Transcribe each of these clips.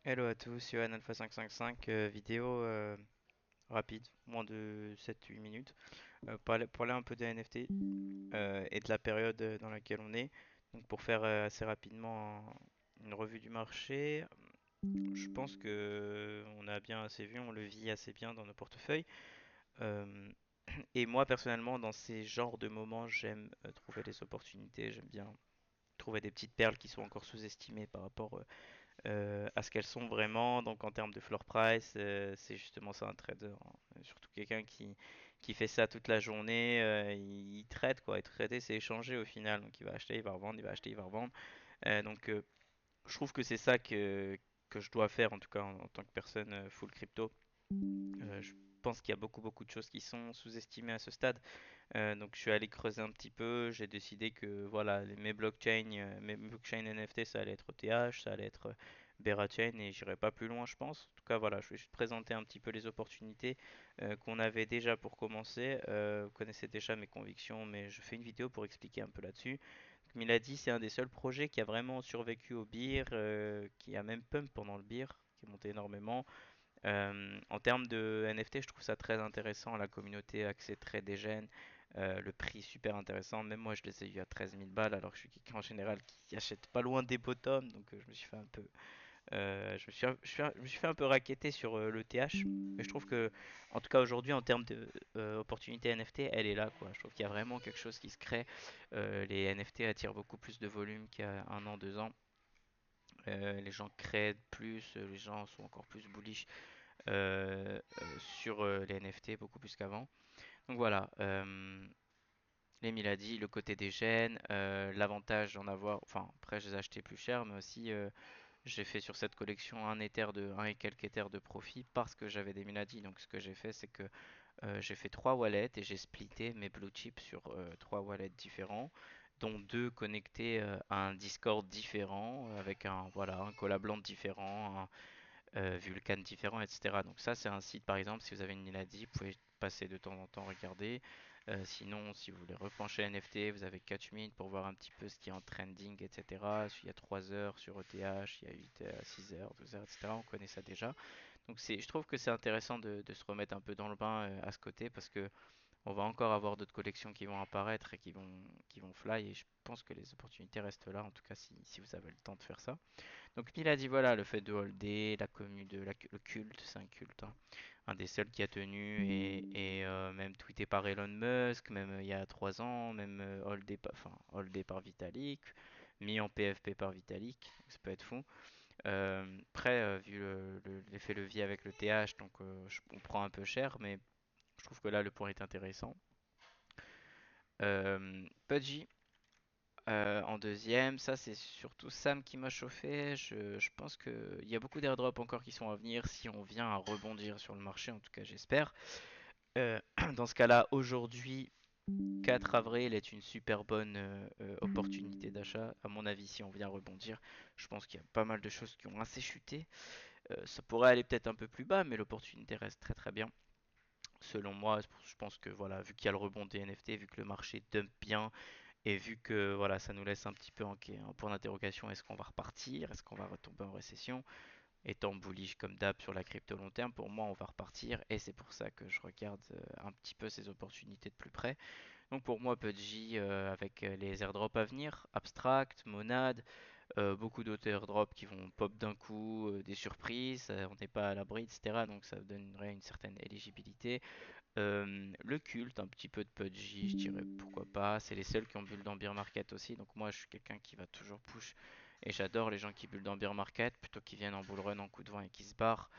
Hello à tous, Johan Alpha 555, vidéo rapide, moins de 7-8 minutes, parler un peu des NFT et de la période dans laquelle on est. Donc pour faire assez rapidement une revue du marché, je pense que on a bien assez vu, on le vit assez bien dans nos portefeuilles. Euh, et moi personnellement, dans ces genres de moments, j'aime trouver des opportunités, j'aime bien trouver des petites perles qui sont encore sous-estimées par rapport à ce qu'elles sont vraiment. Donc en termes de floor price, c'est justement ça un trader, hein. Surtout quelqu'un qui fait ça toute la journée, il trade quoi. Et trader c'est échanger au final. Donc il va acheter, il va revendre, il va acheter, il va revendre. Donc je trouve que c'est ça que je dois faire en tout cas en tant que personne full crypto. Je pense qu'il y a beaucoup de choses qui sont sous-estimées à ce stade. Donc je suis allé creuser un petit peu, j'ai décidé que voilà, mes blockchains NFT ça allait être ETH, ça allait être Berachain et j'irai pas plus loin je pense. En tout cas voilà, je vais juste présenter un petit peu les opportunités qu'on avait déjà pour commencer. Vous connaissez déjà mes convictions mais je fais une vidéo pour expliquer un peu là-dessus. Comme il a dit, c'est un des seuls projets qui a vraiment survécu au bear, qui a même pump pendant le bear, qui est monté énormément. En termes de NFT, je trouve ça très intéressant. La communauté accès très dégène. Le prix super intéressant. Même moi, je les ai eu à 13 000 balles, alors que je suis quelqu'un en général qui achète pas loin des bottoms. Donc, je me suis fait un peu, je me suis fait un peu raqueter sur le TH. Mais je trouve que, en tout cas aujourd'hui, en termes de opportunité NFT, elle est là, quoi. Je trouve qu'il y a vraiment quelque chose qui se crée. Les NFT attirent beaucoup plus de volume qu'il y a un an, 2 ans. Les gens créent plus, les gens sont encore plus bullish sur les NFT beaucoup plus qu'avant. Donc voilà, l'Emile a dit le côté des gènes, l'avantage d'en avoir, enfin après je les ai achetés plus cher, mais aussi j'ai fait sur cette collection un et quelques éthers de profit parce que j'avais des Milady. Donc ce que j'ai fait c'est que j'ai fait trois wallets et j'ai splitté mes blue chips sur trois wallets différents dont deux connectés à un Discord différent avec un voilà un collablant différent, Vulcan différents, etc. Donc ça, c'est un site, par exemple, si vous avez une Milady, vous pouvez passer de temps en temps regarder. Sinon, si vous voulez repencher NFT, vous avez Catchmint pour voir un petit peu ce qui est en trending, etc. Il y a 3 heures sur ETH, il y a 8 à 6 heures, 12 heures, etc. On connaît ça déjà. Donc je trouve que c'est intéressant de se remettre un peu dans le bain à ce côté parce que on va encore avoir d'autres collections qui vont apparaître et qui vont fly et je pense que les opportunités restent là, en tout cas si vous avez le temps de faire ça. Donc il a dit voilà, le fait de holder, la commune le culte, c'est un culte, hein. Un des seuls qui a tenu et même tweeté par Elon Musk, même il y a 3 ans, même holdé par Vitalik, mis en PFP par Vitalik, ça peut être fou. Après, vu l'effet levier avec le TH, donc on prend un peu cher, mais je trouve que là le point est intéressant. Pudgy, en deuxième, ça c'est surtout Sam qui m'a chauffé. Je pense qu'il y a beaucoup d'airdrops encore qui sont à venir si on vient à rebondir sur le marché, en tout cas j'espère. Euh, dans ce cas-là, aujourd'hui, 4 avril est une super bonne opportunité d'achat. À mon avis, si on vient rebondir, je pense qu'il y a pas mal de choses qui ont assez chuté. Ça pourrait aller peut-être un peu plus bas, mais l'opportunité reste très bien. Selon moi, je pense que voilà, vu qu'il y a le rebond des NFT, vu que le marché dump bien, et vu que voilà, ça nous laisse un petit peu un point d'interrogation, est-ce qu'on va repartir, est-ce qu'on va retomber en récession? Étant bullish comme d'hab sur la crypto long terme, pour moi on va repartir et c'est pour ça que je regarde un petit peu ces opportunités de plus près. Donc pour moi Pudgy avec les airdrops à venir, Abstract, Monad, beaucoup d'autres airdrops qui vont pop d'un coup, des surprises, on n'est pas à l'abri, etc. Donc ça donnerait une certaine éligibilité. Le culte, un petit peu de Pudgy, je dirais pourquoi pas. C'est les seuls qui ont bulle dans Bear Market aussi. Donc moi, je suis quelqu'un qui va toujours push. Et j'adore les gens qui bullent dans Bear Market plutôt qu'ils viennent en bull run en coup de vent et qui se barrent.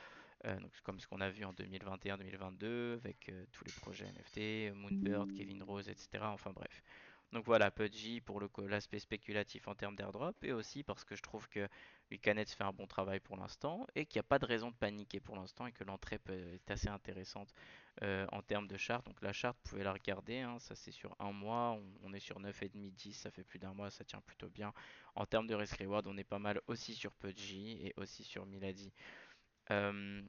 Donc comme ce qu'on a vu en 2021-2022 avec tous les projets NFT, Moonbird, Kevin Rose, etc. Enfin bref. Donc voilà, Pudgy pour l'aspect spéculatif en termes d'airdrop et aussi parce que je trouve que Lucanet fait un bon travail pour l'instant et qu'il n'y a pas de raison de paniquer pour l'instant et que l'entrée est assez intéressante en termes de charte. Donc la charte, vous pouvez la regarder, hein, ça c'est sur un mois, on est sur 9,5, 10, ça fait plus d'un mois, ça tient plutôt bien. En termes de risk reward, on est pas mal aussi sur Pudgy et aussi sur Milady. Euh,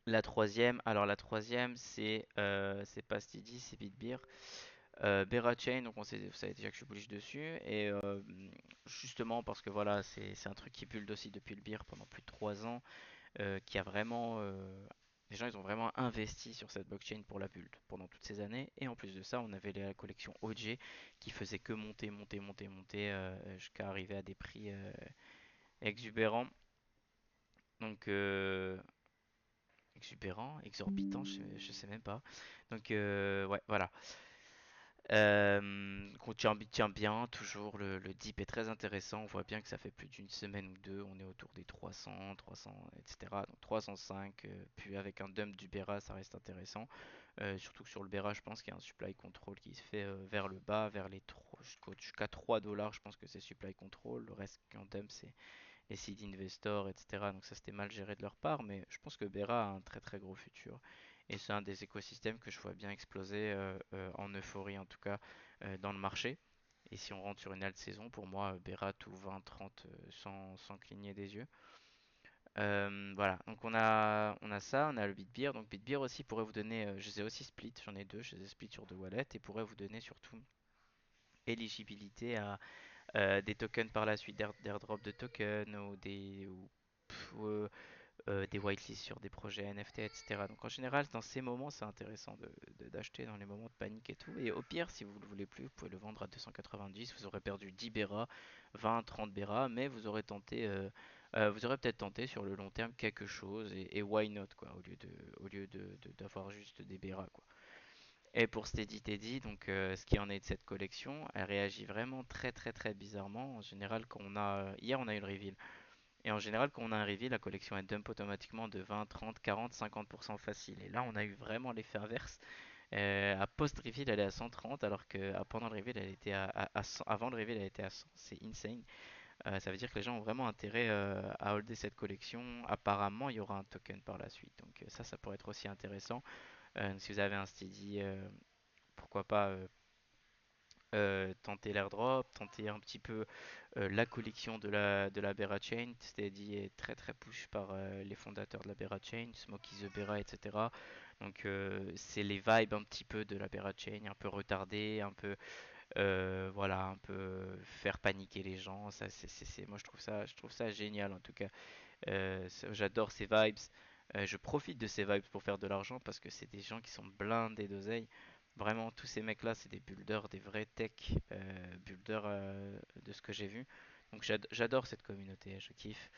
la troisième c'est pas Steady, c'est Bitbeer. Bera Chain, donc vous savez déjà que je suis bullish dessus. Et justement parce que voilà, c'est un truc qui build aussi depuis le beer pendant plus de 3 ans, qui a vraiment... les gens ils ont vraiment investi sur cette blockchain pour la build pendant toutes ces années. Et en plus de ça, on avait la collection OG qui faisait que monter, monter, monter, monter jusqu'à arriver à des prix exubérants. Donc exubérant, exorbitant, je sais même pas. Donc ouais, voilà. Qu'on tient bien, toujours le dip est très intéressant. On voit bien que ça fait plus d'une semaine ou deux. On est autour des 300, 300, etc. Donc 305, puis avec un dump du Bera, ça reste intéressant. Surtout que sur le Bera, je pense qu'il y a un supply control qui se fait vers le bas, vers les jusqu'à 3 dollars. Je pense que c'est supply control. Le reste qui en dump, c'est les seed investors, etc. Donc ça c'était mal géré de leur part, mais je pense que Bera a un très très gros futur. Et c'est un des écosystèmes que je vois bien exploser en euphorie en tout cas dans le marché. Et si on rentre sur une halte saison, pour moi, Bera tout 20, 30 sans cligner des yeux. Voilà, donc on a ça, on a le Bitbeer. Donc Bitbeer aussi pourrait vous donner, je les ai aussi split, j'en ai deux, je les ai split sur deux wallets et pourrait vous donner surtout éligibilité à des tokens par la suite, d'airdrop de tokens ou des whitelists sur des projets NFT, etc. Donc en général, dans ces moments, c'est intéressant d'acheter dans les moments de panique et tout. Et au pire, si vous ne le voulez plus, vous pouvez le vendre à 290. Vous aurez perdu 10 Bera, 20, 30 Bera, mais vous aurez peut-être tenté sur le long terme quelque chose. Et why not, quoi, d'avoir juste des Bera, quoi. Et pour Steady Teddy, donc ce qui en est de cette collection, elle réagit vraiment très très très bizarrement. En général, quand on a hier on a eu le reveal. Et en général, quand on a un reveal, la collection elle dump automatiquement de 20, 30, 40, 50% facile. Et là, on a eu vraiment l'effet inverse. À post-reveal, elle est à 130, alors que pendant le reveal, elle était à 100. Avant le reveal, elle était à 100. C'est insane. Ça veut dire que les gens ont vraiment intérêt à holder cette collection. Apparemment, il y aura un token par la suite. Donc ça pourrait être aussi intéressant. Si vous avez un steady, pourquoi pas tenter l'airdrop, tenter un petit peu la collection de la Bera Chain. Steady est très très push par les fondateurs de la Bera Chain, Smokey the Bera, etc. Donc c'est les vibes un petit peu de la Bera Chain, un peu retardé, un peu voilà, un peu faire paniquer les gens. Ça, moi je trouve ça génial en tout cas. J'adore ces vibes. Je profite de ces vibes pour faire de l'argent parce que c'est des gens qui sont blindés d'oseille. Vraiment, tous ces mecs-là, c'est des builders, des vrais tech builders de ce que j'ai vu. Donc j'adore cette communauté, je kiffe.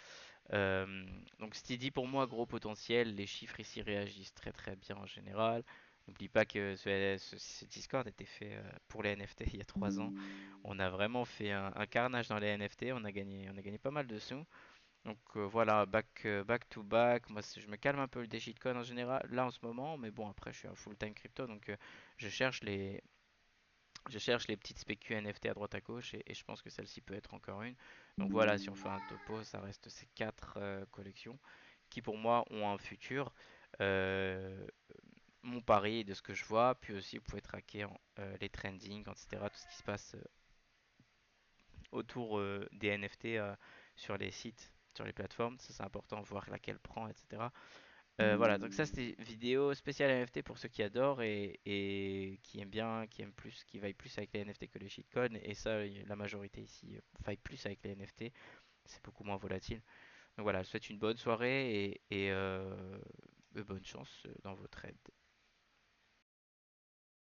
Donc Steady pour moi, gros potentiel. Les chiffres ici réagissent très très bien en général. N'oublie pas que ce Discord était fait pour les NFT il y a 3 ans. On a vraiment fait un carnage dans les NFT. On a gagné pas mal de sous. Donc voilà, back to back. Moi, je me calme un peu le shitcoin en général, là en ce moment, mais bon, après, je suis un full-time crypto, donc je cherche les, je cherche les petites spécu NFT à droite à gauche, et je pense que celle-ci peut être encore une. Donc voilà, si on fait un topo, ça reste ces quatre collections qui, pour moi, ont un futur. Euh, Mon pari de ce que je vois, puis aussi, vous pouvez traquer les trending, etc., tout ce qui se passe autour des NFT sur les sites, sur les plateformes. Ça, c'est important, voir laquelle prend, etc. Voilà, donc ça c'était vidéo spéciale NFT pour ceux qui adorent et qui aiment bien, qui aiment plus, qui vaillent plus avec les NFT que les shitcoins. Et ça, la majorité ici vaille plus avec les NFT. C'est beaucoup moins volatile. Donc voilà, je vous souhaite une bonne soirée et bonne chance dans vos trades.